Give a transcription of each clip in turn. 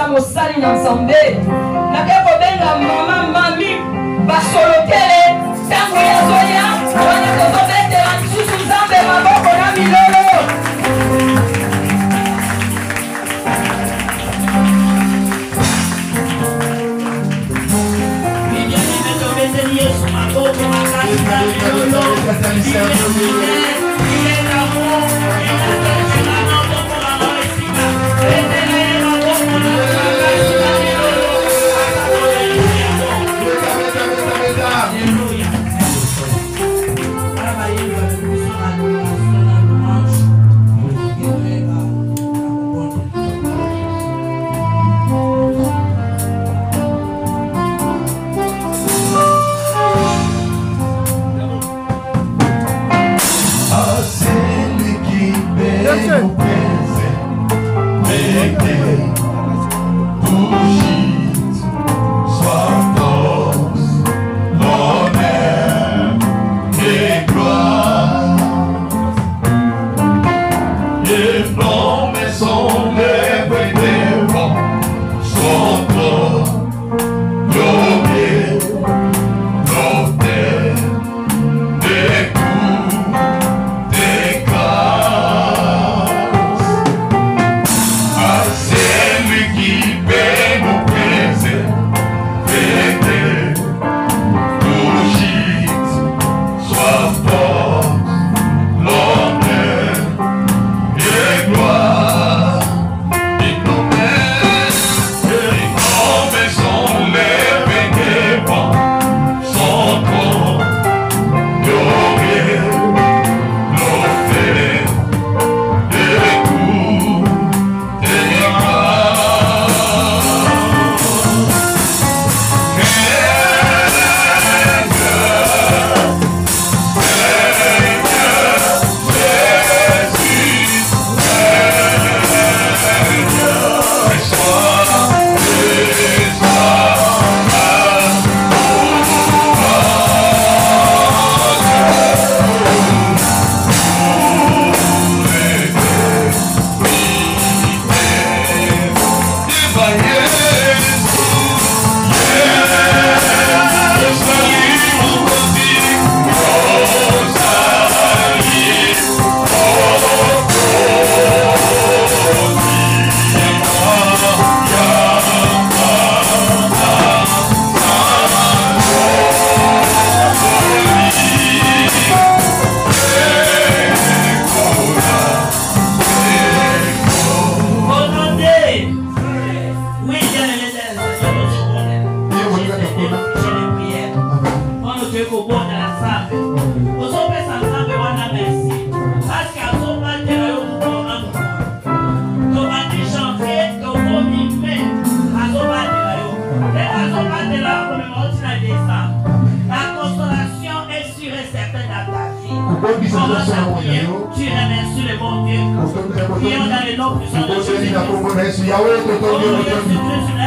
na mosali na nzambe nake kobenga mama mami basolokele ntango yazoya wana tozobetela lisusu nzambe maboko na milolo. Yesu maboko makasi na milolo.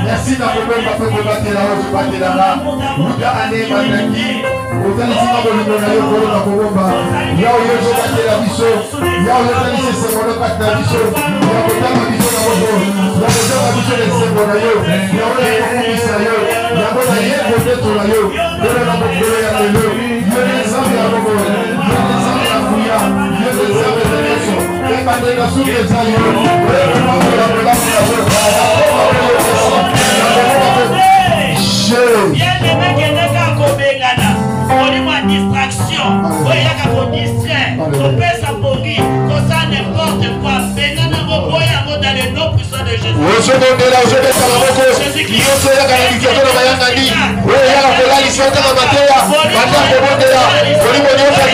Merci d'avoir fait la hausse, battre la main. Nous allons aller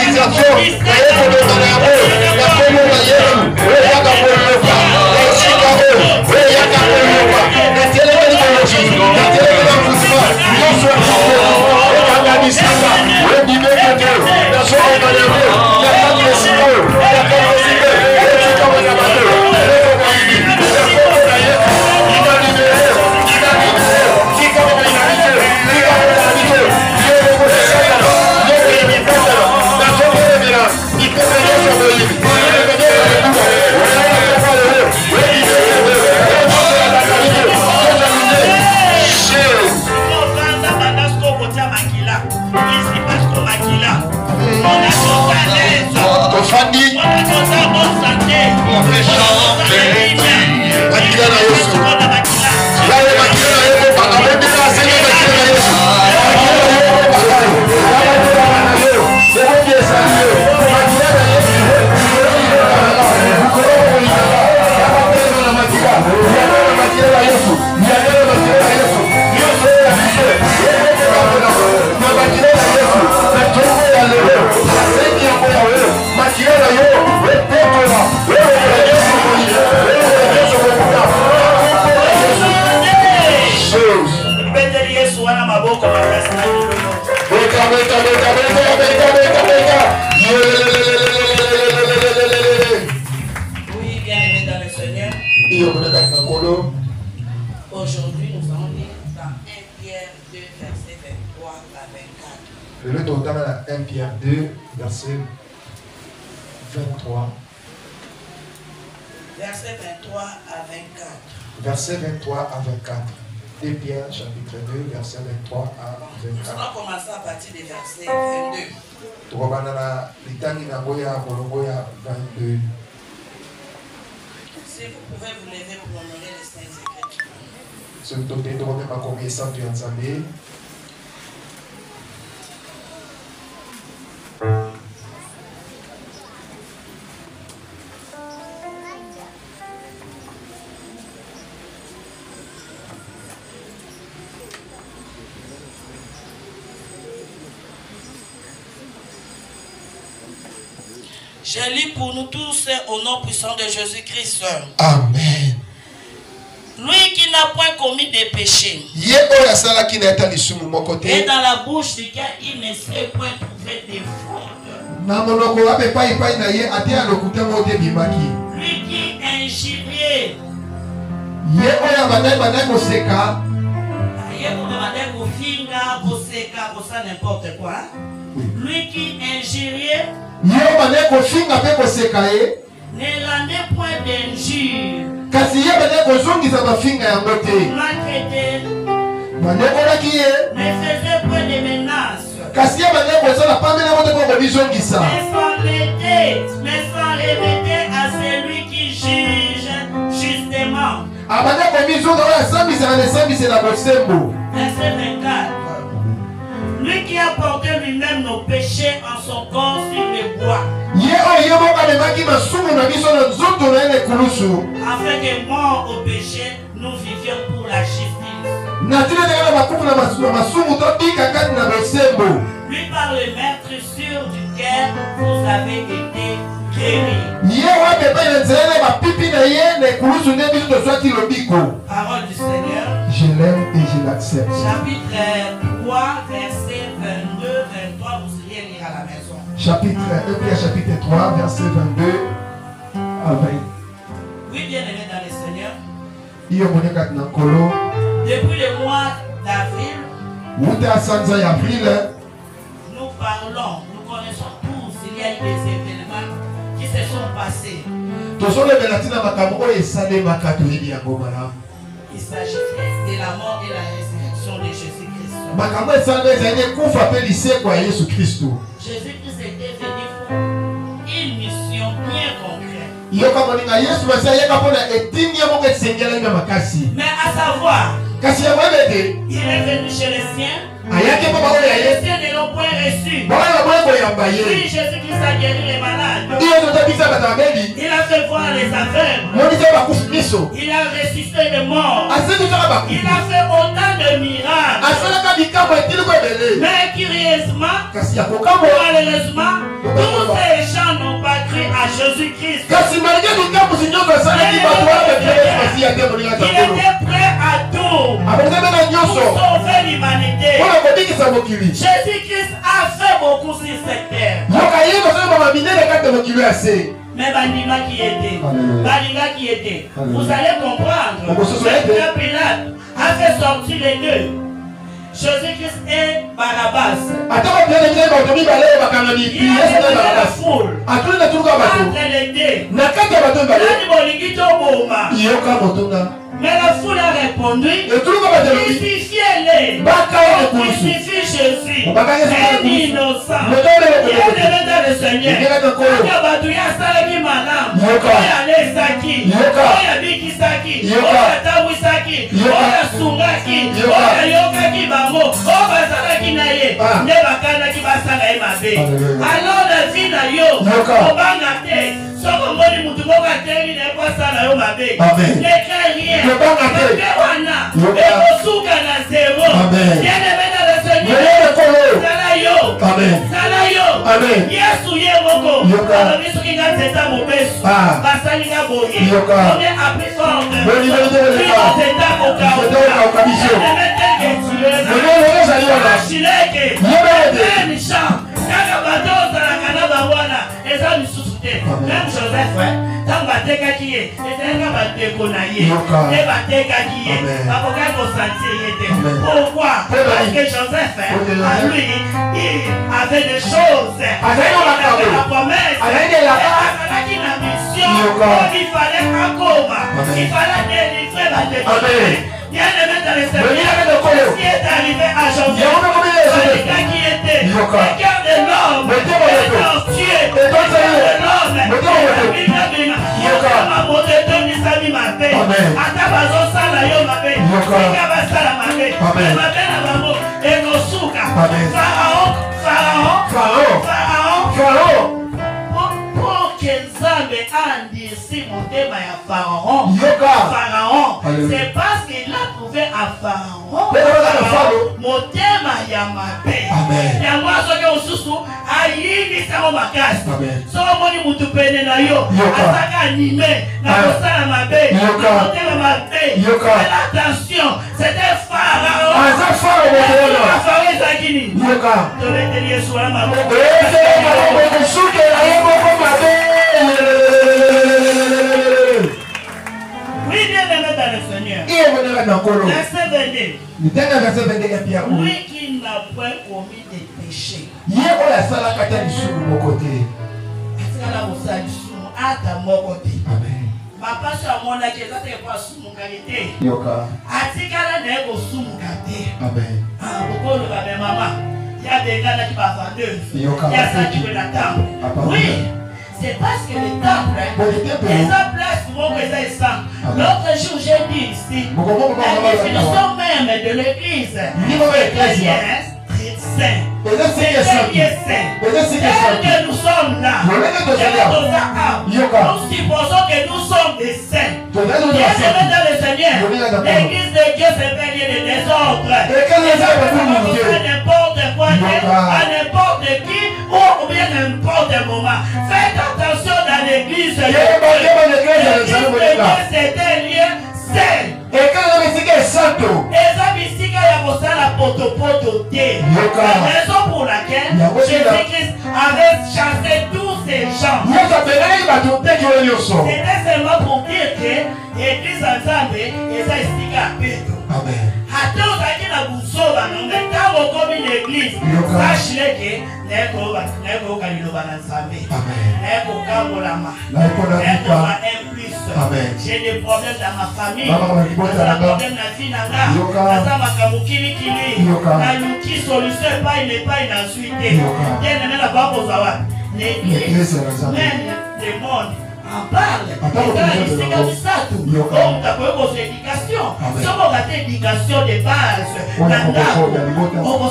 distraction, na Yesu. Yale makila na Yesu. Abende na sema makila na Yesu. Aujourd'hui, nous allons lire dans 1 Pierre 2, verset 23 à 24. Le total à 1 Pierre 2, verset 23. Verset 23 à 24. Verset 23 à 24. 2 Pierre, chapitre 2, verset 23 à Nous 24. allons commencer à partir du verset 22. Si vous pouvez vous lever pour honorer les saints écritures. Je lis pour nous tous au nom puissant de Jésus-Christ. Amen. Lui qui n'a point commis de péché. Et dans la bouche duquel il ne s'est point trouvé de fraude. Lui qui injuriait. N'importe quoi. Lui qui injuriait. Ne rendait point d'injure. Maltraité. Ne faisait point de menaces. Mais s'en remettait à celui qui juge justement. Verset 24. Lui qui a porté lui-même nos péchés en son corps sur le bois. Afin que mort au péché, nous vivions pour la justice. Lui par le maître sûr duquel vous avez été guéris. Parole du Seigneur. Je l'aime et je l'accepte. Chapitre 3, verset 22, 23, vous irez lire à la maison. Chapitre 1, chapitre 3, verset 22 à 20. Oui, bien-aimés dans le Seigneur. Depuis le mois d'avril, nous parlons, nous connaissons tous, il y a eu des événements qui se sont passés. Il s'agit de la mort et la résurrection de Jésus-Christ. Jésus-Christ était venu pour une mission bien concrète. Mais à savoir, il est venu chez les siens. Les siens ne l'ont point reçu. Oui, Jésus-Christ a guéri les malades. Il a fait voir les aveugles. Il a ressuscité les morts. Il a fait autant de miracles. Mais curieusement, malheureusement, tous ces gens n'ont pas cru à Jésus-Christ. Il était prêt à tout pour sauver l'humanité. Jésus-Christ a fait beaucoup sur cette terre. Mais Baninga qui était, vous allez comprendre. Le Pilate a fait sortir les deux. Jésus-Christ et Barabbas. Il a fait la foule entre les deux. Mais la foule a répondu, crucifiez-les. Crucifie Jésus. Un innocent. Il est devenu dans le Seigneur. Il a battu à Salami Madame. Il est allé Yelesaki, Oya Bikisaki, Oya Tawisaki, Oya Sungaki, Oya Yokaki Bango, Oya Zalaki Naye, Nebakana Kibasanga Emabe. Alors la vie na yo, Obanga te, Soko Moni Mutumoka Teri Nebasana Yo Mabe. N'écris rien, Nekewana, Ekosuka na zéro. Bien-aimé dans le Seigneur, Salayo, Salayo, Yesu Yemoko, Alabiso Kinga Zeta Mobesu, Basalinga Boye, on est appris forte, Zeta Kokao, Chileke, Nishan, Kakabato, Salakanaba Wana, et ça nous soutient. Même Joseph, tant Bateka qui est, et tant Bateko Naye, et Bateka qui est, Baboka Kosanti était. Pourquoi? Parce que Joseph, à lui, il avait des choses, il avait la promesse, il avait la mission, il fallait un coma, il fallait délivrer Bateko. Bien-aimé dans le Seigneur, ce qui est arrivé à Joseph, c'est qui était le cœur de l'homme, le tortueux, le cœur de l'homme, c'est parce qu'il a trouvé à Pharaon motema ya mabe ya mwaso ke ususu ayibi samo makasi so moni mutu pene na yo asaka anime na kosala mabe motema mabe attention c'était Pharaon Pharaon ezakini tobeteli Yesu wana maboko oui, bien aimé dans le Seigneur. Verset 22. Lui qui n'a point commis de péché. Papa sur mon akeza te kwa sumukalite. Atikala na ego sumukate. Amen. Bokolo ba mama. Ya bengana ki ba vendeuse. Ya sa ki la table. Oui. C'est parce que le temple, les place pour que ça ça. L'autre jour, j'ai dit ici, la définition même de l'église, c'est saint. C'est saint. Tel que nous sommes là, nous supposons que nous sommes des saints. Bien-aimés dans le Seigneur, l'église de Dieu c'est un lieu de désordre. N'importe quoi, à n'importe qui, ou bien n'importe moment. Faites attention dans l'église. L'église c'est un lieu saint. Et ça bisika ya kosala poto te. La raison pour laquelle Jésus-Christ avait chassé tous ces gens. C'était seulement pour dire que l'église ensemble et ça estika peto. Amen. Attends, qui n'a pas comme l'église. Sache-le que neko kalilobana nzambe. Neko kamolama. Neko ma plus. J'ai des problèmes dans ma famille. J'ai des problèmes dans la vie nanga. Dans ma kamukili kili. Na luki solution pas il n'est pas une ensuite. Bien aimé la baba ozawa. L'église même le monde en parle. C'est comme ça tout. Donc tu as besoin d'éducation. Si on a l'éducation de base, on a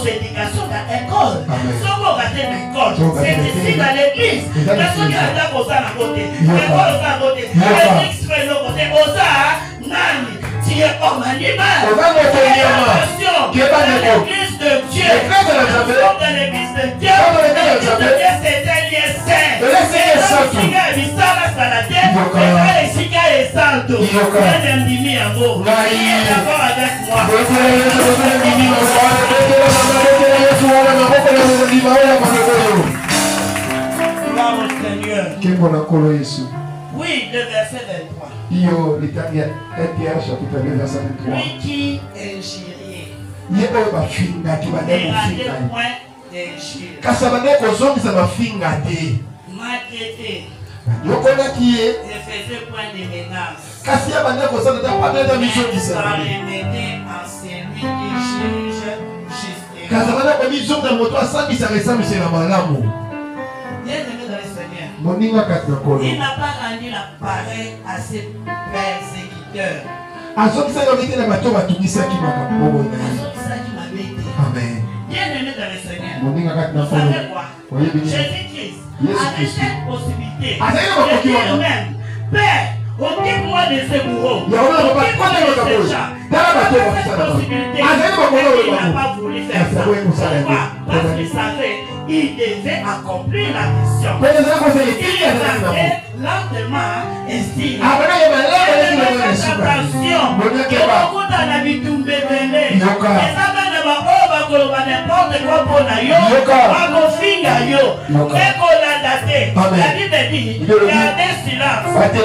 l'éducation dans l'école. Si on a l'école, c'est ici dans l'église. Personne qui a l'école à côté. L'école à côté. L'église fait le côté. Osa, nani. Tu es homme animal. Attention. L'église de Dieu. Dans l'église de Dieu. L'église de Dieu, c'est un lieu saint. Oui, le verset 23. Lui qui est géré. Ne ratez point d'injure. Maltraité. Ne faisait point de menaces. Remettez en celui qui juge justement. Bien aimé dans le Seigneur. Il n'a pas rendu l'appareil à ses persécuteurs. Amen. Bien-aimé dans le Seigneur, vous savez quoi? Jésus-Christ avait cette possibilité de dire même, Père, occupe-moi de ce bourreau, occupe-moi de ces gens. Il avait cette possibilité, mais il n'a pas voulu faire ça. Pourquoi? Parce qu'il savait il devait accomplir la mission. Il est rentré lentement et si attention, que beaucoup dans la vie tombent bébé. Les amants de ma oba koloba n'importe quoi pour na yo, ma kofinga yo, et qu'on a daté. La Bible dit, gardez silence. Gardez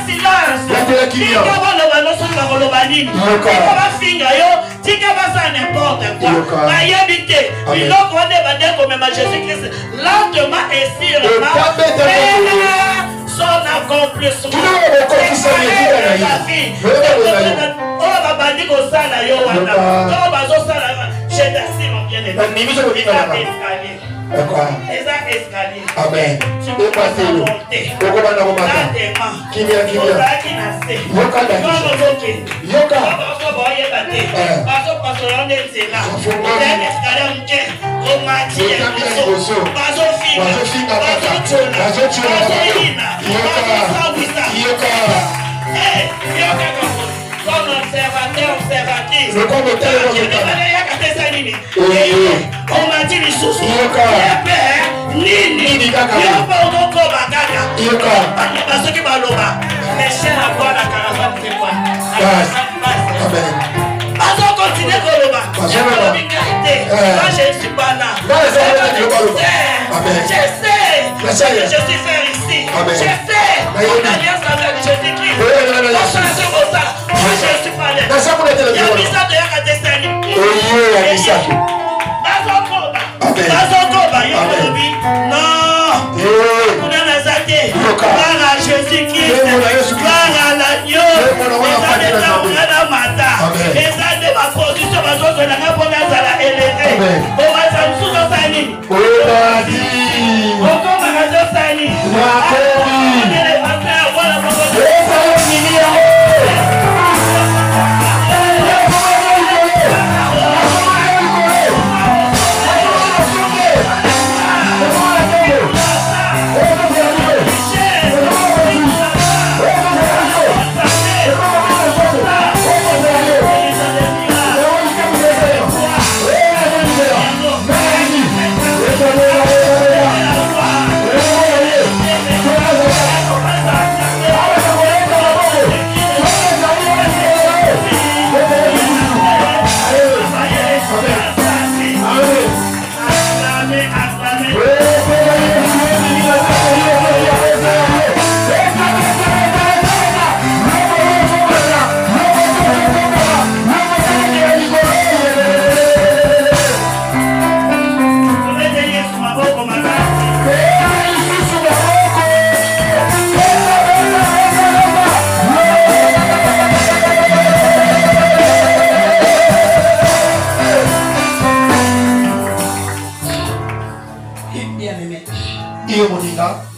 silence. Tika baloba no soka koloba nini. Tika bafinga yo, tika basa n'importe quoi. Bayebite, biloko wane badeko mema Jésus-Christ lentement et sûrement son accomplissement. Oh babandi kosala yo wana. To bazosala je t'assure mon bien-aimé. Les escaliers. Amen. Tu peux pas monter. Comme observateur, observatrice. On m'a dit les choses. Nini kaka. Parce que Baloba, les chiens à voir la caravane, c'est quoi? Amen. Passons continuer Baloba. Moi je ne suis pas là. Je sais. Je suis fait ici. Je sais. Mon alliance avec Jésus-Christ. Moi je suis pas là. Il y a mis ça de la destinée. Non, gloire à Jésus-Christ, gloire à l'agneau, les années de ma position, ma chose de la réponse à la élevée. On va s'en sous-sani. On commence à sani. On est les affaires, voilà mon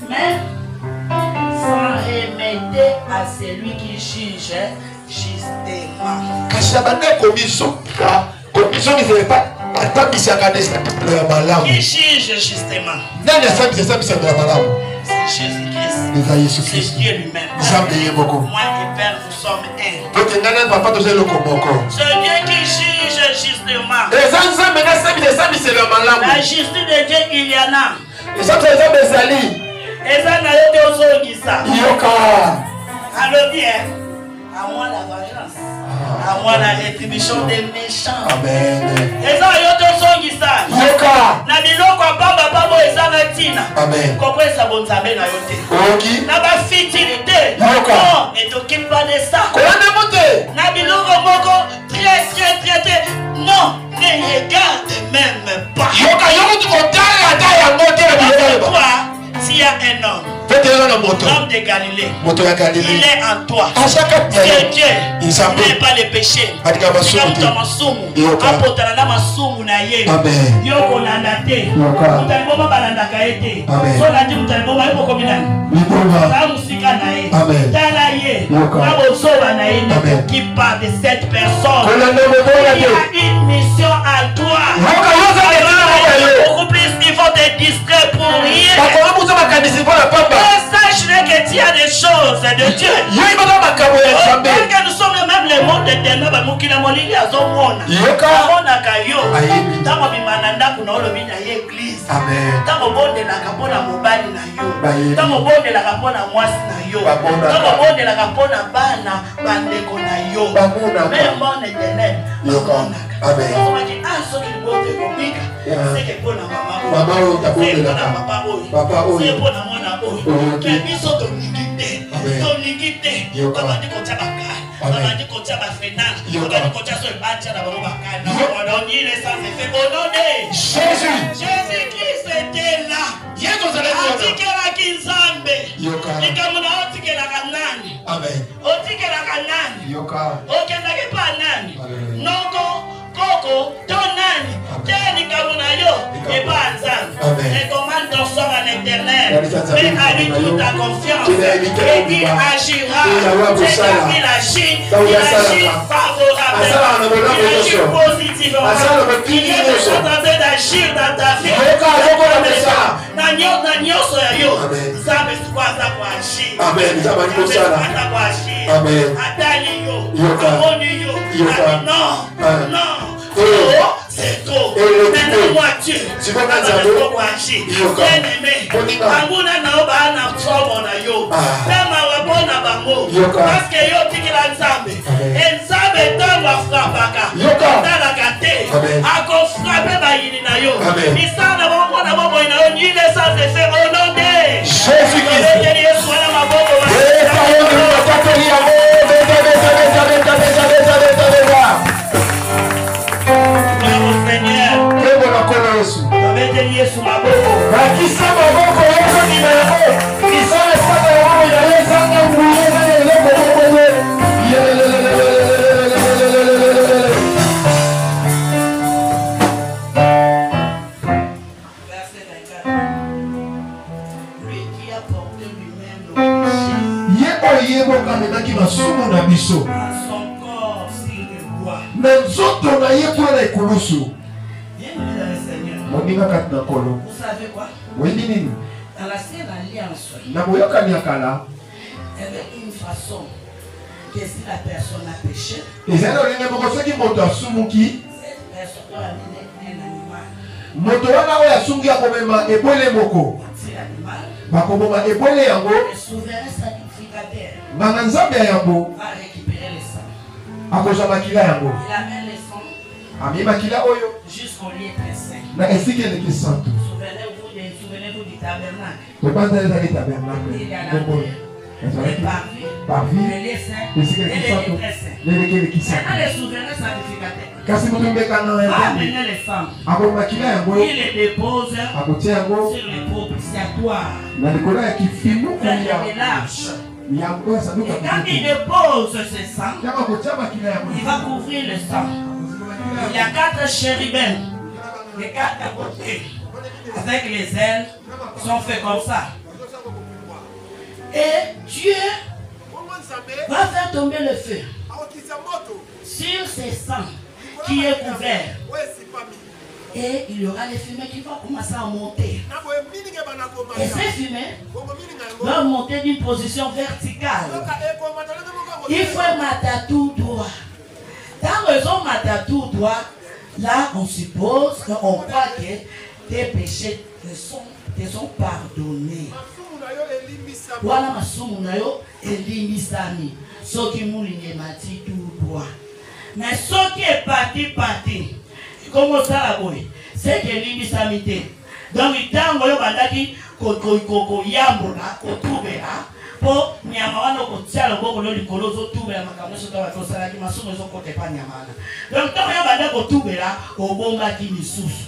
Mais s'en remettez à celui qui juge justement. Qui juge justement? C'est Jésus-Christ. C'est Dieu lui-même. Moi et Père, nous sommes un. C'est Dieu qui juge justement. La justice de Dieu, il y en a. Alors bien, à moi la vengeance, à moi la rétribution des méchants. Amen. Amen. Non, ne regarde même pas. Toi, s'il y a un homme L'homme de Galilée, il est en toi. C'est Dieu. Il n'est pas le péché. Qui parle de cette personne. Il y a une mission à toi. Beaucoup plus, il faut te distraire pour rien. Sache que tu as des choses de Dieu. Que nous sommes même les mondes de ténèbres. Jésus-Christ était là. Koko, Tonani, Teni Kamunayo, et pas ensemble. Et commande ton sort à l'éternel. Mets à lui toute ta confiance. Et il agira. C'est là qu'il agit. Il agit favorablement. Il agit positivement. Il est en train d'agir dans ta vie. C'est trop. Maintenant, moi, Dieu, tu vas agir. Bien-aimé, parce que yo tiki la nzambe. Et nzambe tango frappaka. Dans la gâté. Ako frappe ba yini na yo. Isa na bongo na bongo na yo. Ni les sans effet au nom de Jésus-Christ. Vous savez quoi? Dans la Sainte Alliance, il y avait une façon que si la personne a péché, cette personne doit amener un animal. Le souverain sacrificateur va récupérer le sang. Il amène le sang jusqu'au lieu très saint. Souvenez-vous du tabernacle. Il y a la parvis, le lieu saint et le lieu très saint. Maintenant, le souverain sacrificateur va amener les femmes. Il les dépose sur les propitiatoires. Et quand il dépose ce sang, il va couvrir le sang. Il y a 4 chérubins, les 4 à côté, avec les ailes, sont faits comme ça. Et Dieu va faire tomber le feu sur ces sangs qui est couvert. Et il y aura les fumées qui vont commencer à monter. Et ces fumées vont monter d'une position verticale. Il faut mater tout droit. Quand ils ont maté tout droit, là on suppose, on croit que tes péchés te sont pardonnés. Voilà ma soumunayo et limisami. Ce qui m'a dit tout droit. Mais ce qui est parti. Comment ça la boy? C'est que l'imisamité. Donc il t'a envoyé bandaki koko yambona kotubela po nyamana ko tsala boko lo likolo zo tubela makambo so tawa to sala ki masumo zo kote pa nyamana. Donc tant ya bandako tubela obonga ki misusu.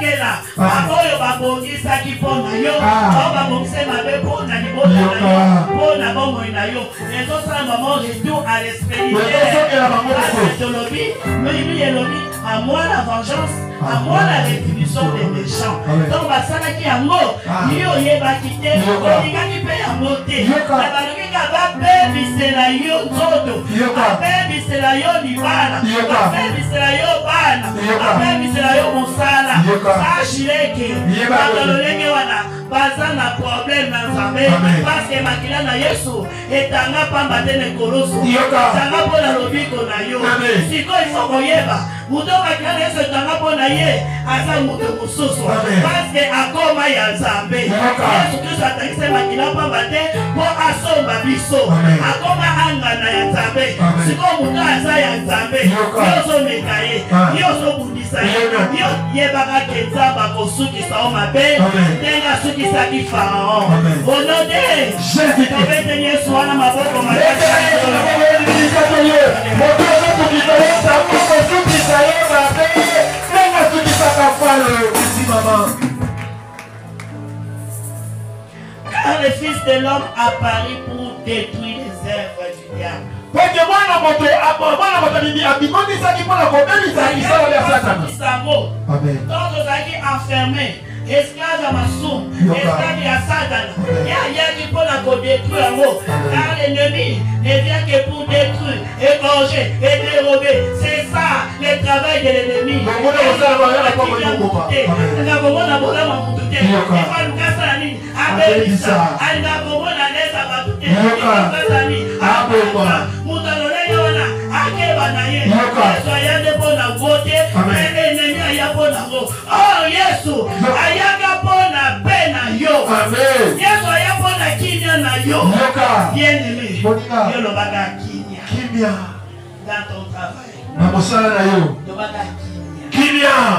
kozongela oyo babongisaki mpo na yo oyo babongisa mabe mpo na libota na yo mpo na bomoi na yo ezosala mamo retour à l'esprit tolobi loyibi elobi à moi la vengeance à moi la rétribution des méchants donc basalaki yango yo oyebaki te olingaki mpe yango te na balongika babebisela yo nzoto babebisela yo libala babebisela yo bana babebisela yo mosala sashileke bato lolenge wana baza na problème na nzambe parce que makila na yesu etanga pamba te nekoloso etanga mpo na lobiko na yo sikoyo ifo koyeba muto makila na yesu etanga mpo na ye aza mutu mosusu parce que akoma ya nzambe yesu kristo atangisa makila pamba te mpo asomba biso akoma angana ya nzambe sikoyo mutu aza ya nzambe yo ozomeka ye yo ozobundisa ye yo yebaka ke nzambe akosukisa o mabe ndenge asukisaki farao onode tobete yesu wana maboko car le Fils de l'homme apparu pour détruire les œuvres du diable. Amen. Donc vous avez enfermé, esclave à ma somme, esclave à Satan. Il y a qui pour la détruire en haut. Car l'ennemi ne vient que pour détruire, égorger et dérober. C'est ça le travail de l'ennemi. Oh Yesu ayaka pona pena yo Yesu ayapona kinya na yo bien-aimé yo lobaka kinya dans ton travail lobaka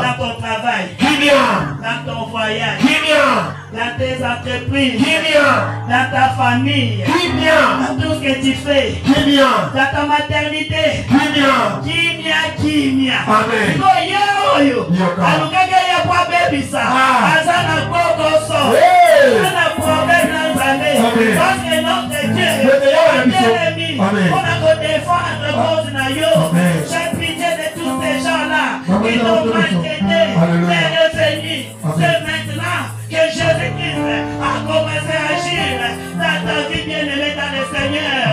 dans ton travail dans ton voyage dans tes entreprises dans ta famille dans tout ce que tu fais dans ta maternité kimia oyo alukaka ya kwa bebisa azana kokoso ana problème na nzambe parce que notre Dieu on a ko défendre cause na yo j'ai pitié de tous ces gens là qui t'ont maltraité mais le Seigneur c'est maintenant que Jésus-Christ a commencé à agir dans ta vie bien-aimée dans le Seigneur.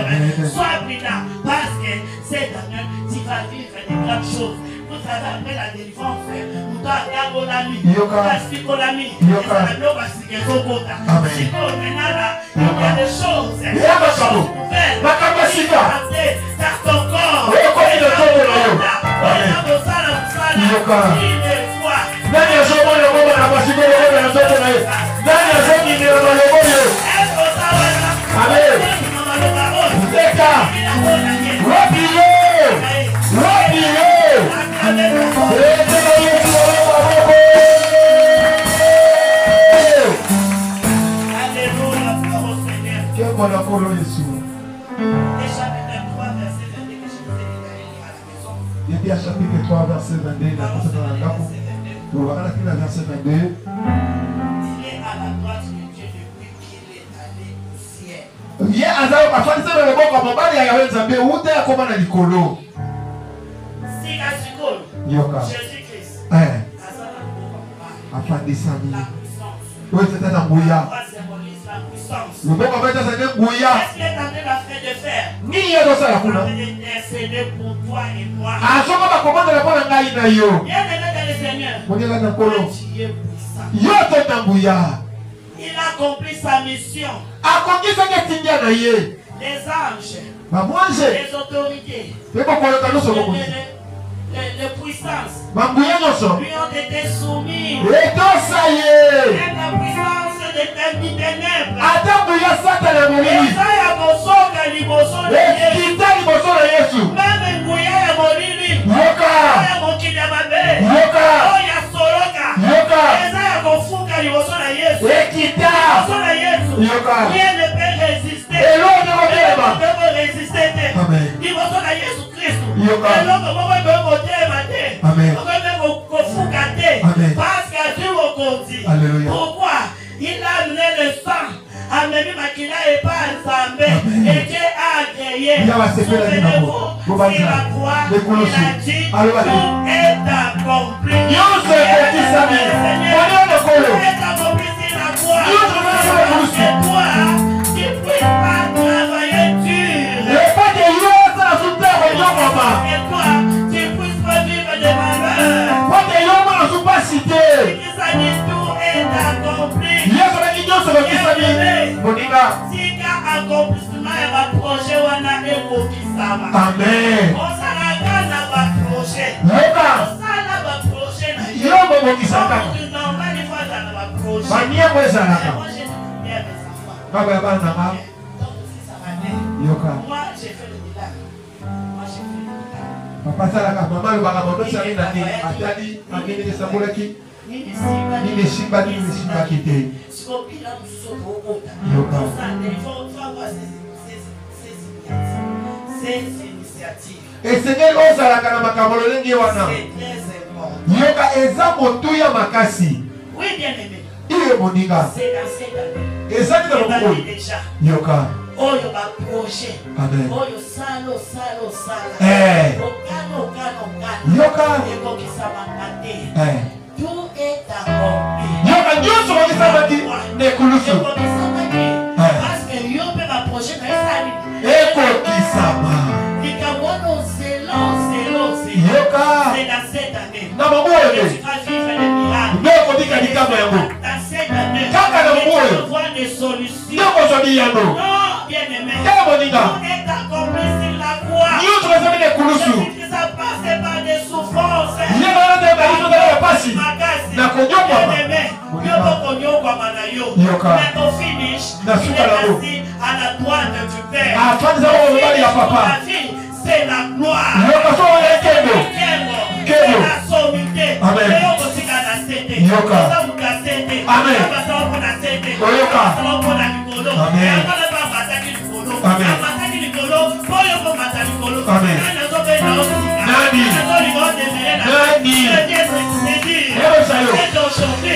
Sois prudent parce que cette année tu vas vivre des grandes choses. Vous avez appris la délivrance. Vous avez appris la nuit. Vous avez appris la nuit. Vous avez appris il y a des choses. Il y a des choses nouvelles. Dans ton corps. Chapitre 3, verset 22. Il est à la droite de Dieu depuis qu'il est allé au ciel. Jésus-Christ. Oui, c'était un bouillard. Le bon en fait, c'est un bouillard. Qu'est-ce qu'il est en train de faire? Ni il y a dans ça la couleur. Intercéder pour toi et moi. Ah, je ne vais pas comment la bonne ngaï na yo. Bien aimé dans le Seigneur. On est là dans colo. Tu es puissant. Yo c'est un bouillard. Il a accompli sa mission. Accompli sa mission na ye. Les anges. Ba manger. Les autorités. Mais pourquoi le cadeau sont les puissances lui ont été soumis. Et donc ça y est. Même la puissance des ténèbres. Attends, il y a ça dans la mouille. Et ça y a bosso de liboso de Jésus. Même Ngouya ya Molili. Yoka. Ya Mokidamabe. Yoka. Oh ya Soroka. Yoka. Et ça y a Kofuka liboso de Jésus. Ekita. Liboso de Jésus. Yoka. Rien ne peut résister. Et l'autre ne peut pas résister. Amen. Liboso de Jésus Christ. Yoka. Et l'autre ne peut pas Amen. kofuka te. Amen. Parce que Dieu Souvenez-vous, sur la croix, il a dit, tout est accompli. Seigneur, tout est accompli sur la croix. Et toi, tu ne puisses pas travailler dur. Et toi, tu ne puisses pas vivre de malheur. Il a dit, tout est accompli. Si accomplissement et ma projet wana ekokisama. Amen. Osala na ba projet. Yoka. Osala ba projet na yo. Yoka bokisaka. Normal il faut dans ba projet. Bania mwezala. Moi j'ai bien mes enfants. Baba ya bana nga. Donc si ça va bien. Yoka. Moi j'ai fait le bilan. Moi j'ai fait le bilan. Papa salaka mama lo baka moto sari na ni atali angene ke samulaki. Nini simba kite. Siko bilan musoto okota. Yoka. Ces initiatives. Et Seigneur ozalaka na makambo lolenge wana. C'est très important. Yoka eza motuya makasi. Oui, bien aimé. Iye moninga. C'est dans cette année. Ezaki na mokolo. Déjà. Yoka. Oyo ba projet. Amen. Oyo salo. Okano. Yoka. Eko kisama kate. Tout est accompli. Yoka nyonso bakisamaki nekulusu. Eko kisamaki. Parce que yo pe ba projet na esali. Eko kisama. Likabono zelo. Yoka. C'est dans cette année. Na mamoyo. Tu vas vivre les miracles. Ndeko dika dikama yango. Dans cette année. Kaka na mamoyo. Tu vois des solutions. Ndeko zodi yango. Non, bien aimé. Kaka moninga. Tout est accompli sur la croix. Nyonso bazami nekulusu. Ça passe par des souffrances. Yeba na ndeka dikama ya pasi. Na konyokwa. Yoka. Mais au finish, Na il est suka la roue. assis à la droite du Père. Afanye za wao mbali ya papa. C'est la gloire. Yoka so ya kendo. C'est la sommité. Amen. Yoka. Amen. Yoka. Amen. Amen. Amen. Nani?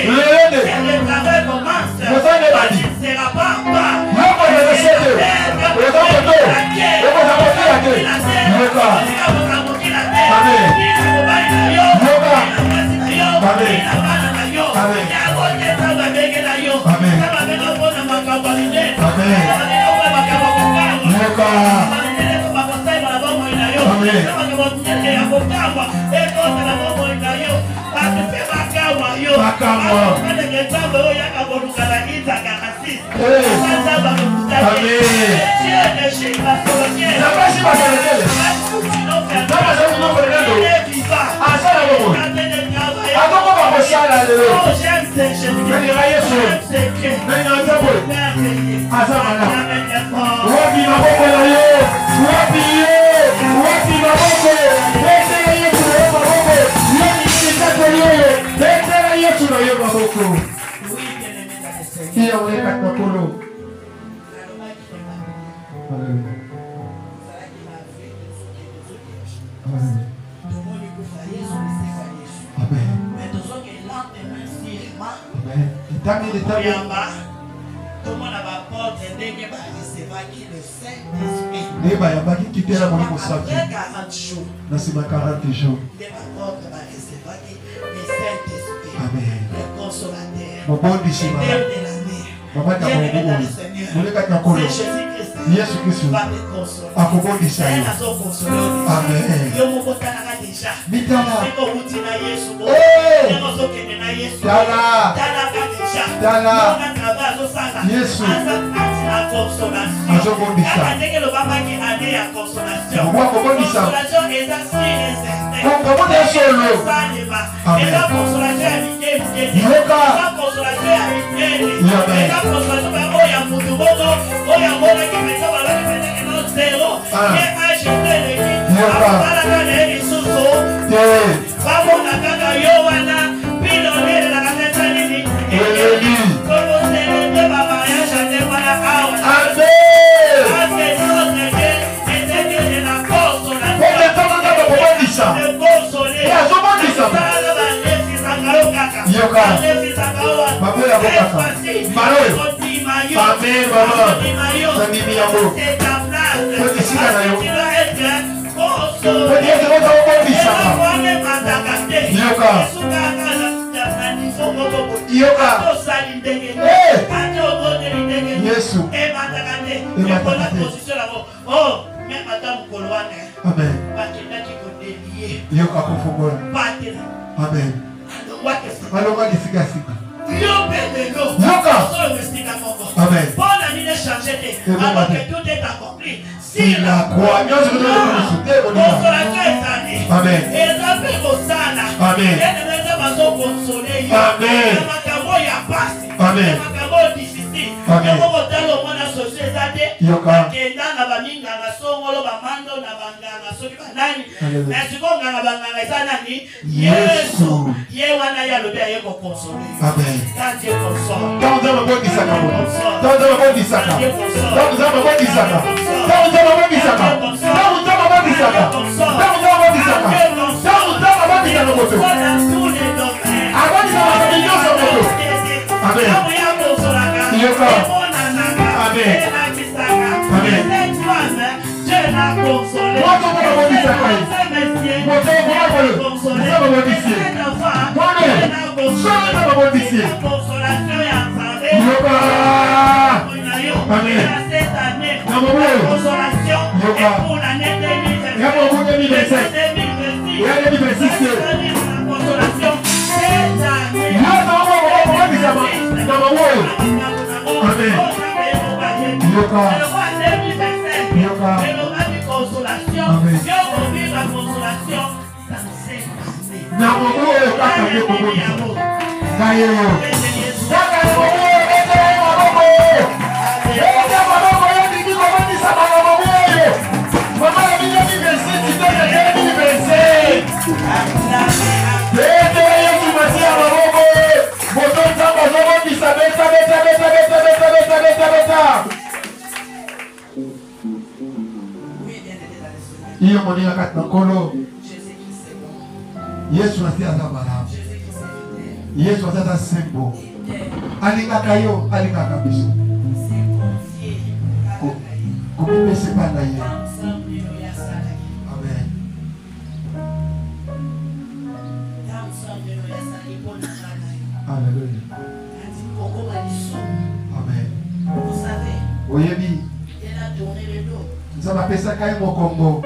Lelende. Le travail commence. Mosane badi. Il ne sera pas en bas. Yoko ya sete. Yoka poto. Yoko za kotila ke. Yoka. Amen. Yoka. Amen. Amen. Nasi ma 40 jours. Amen. Mon bon d'ici, maman ta bongo. Muleka ta kolo. Yesu Kristo. Akobondisa yo. Amen. Mitala. Tala. Yesu. Azobondisa. Akobondisa. Akobondisa solo. Amen. Yoka. Amen, maman. Alors que tout est accompli. Si la croix, amen. Amen. Iyo moninga kati na nkolo Yesu nasi aza malamu Yesu aza sembo alingaka yo alingaka biso kopesa pana ye amen Alléluia amen oyebi Nzamba pesa kai mokombo.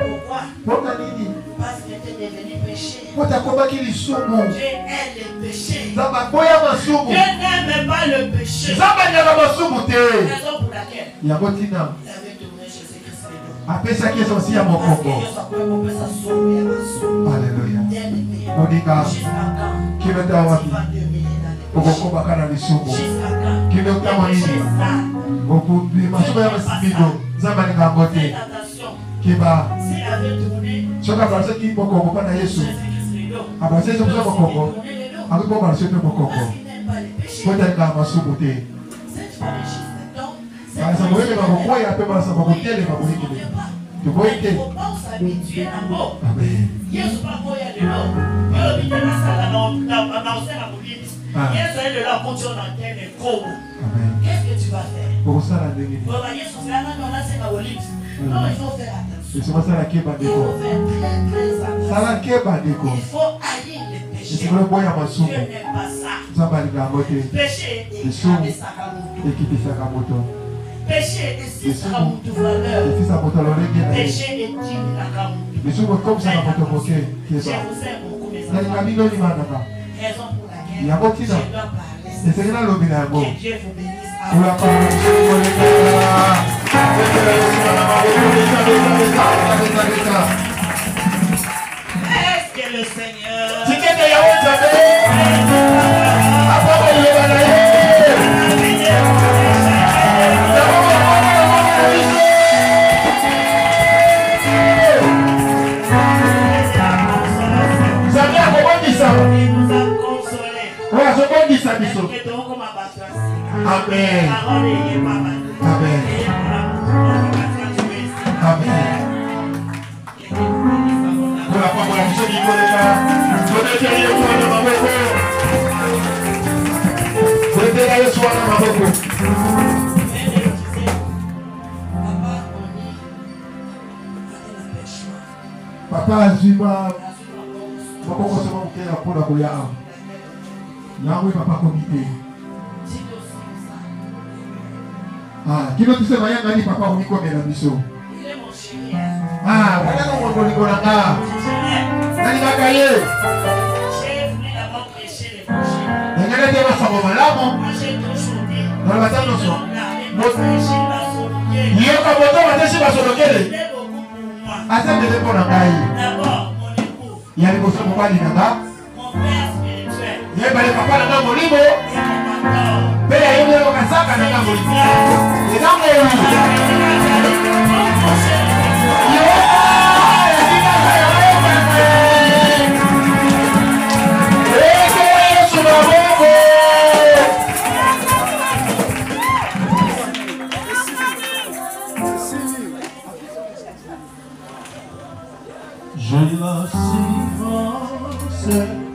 Pourquoi nini? Parce que tu es devenu péché. Pota komaki lisumu. Dieu aime le péché. Nzamba boya masumu. Dieu n'aime pas le péché. Nzamba nyaka masumu te. Raison pour laquelle? Ya botina. Il avait tourné Jésus-Christ le dos. Apesa kiesa aussi ya mokombo. Alléluia. Monika. Kimeta wapi? Okokoba kana lisumu. Kimeta manini? Okubi masumu ya masibido. Nzamba ningabote. Kiba. Soka barasa ki mokombo pana Yesu. Abase zo zo mokombo. Akubo barasa pe mokombo. Pota nga masumu te. Barasa moyele mabokoya ya pe barasa mabotele maboyele. Tuboite. Amen. Yesu pamoja leo. Yo bitena sala na osema mulini. Yesu est là pour ton antenne comme. Amen. Qu'est-ce que tu vas faire? Pour ça la dernière. Pour la Yesu c'est là on a c'est la olive. Non, il faut faire attention. C'est ça la keba deko. Il faut faire très attention. Ça la keba deko. Il faut haïr les péchés. C'est le boya masumu. Dieu n'aime pas ça. Zambali ngamote. Péché et qui sakamoto. Péché et si sakamoto valeur. Et si sakamoto lorenge. Péché et digne nakamoto. Mais souvent comme ça na moto moke qui est ça. Je vous aime beaucoup mes enfants. Na kamino ni manaka. Raison pour laquelle je dois parler. C'est ça le binago. Que Dieu vous bénisse. Pour la parole de est-ce que le Seigneur Amen. Amen. Amen. Pour la parole de Dieu, papa azima bakoko sema mukela mpona koya awa yango papa komite kino tusema yangani papa omikomela biso wana nomongolingonanga nalingaka ye engana te masango malamu naloba ta nyonso yoka moto batesi basolokele asembele mpo na ngai ya liboso mobali na nga yebale papa na nga molimo mpe yayebelelo kasaka na nga molimo enangolu J'ai la silence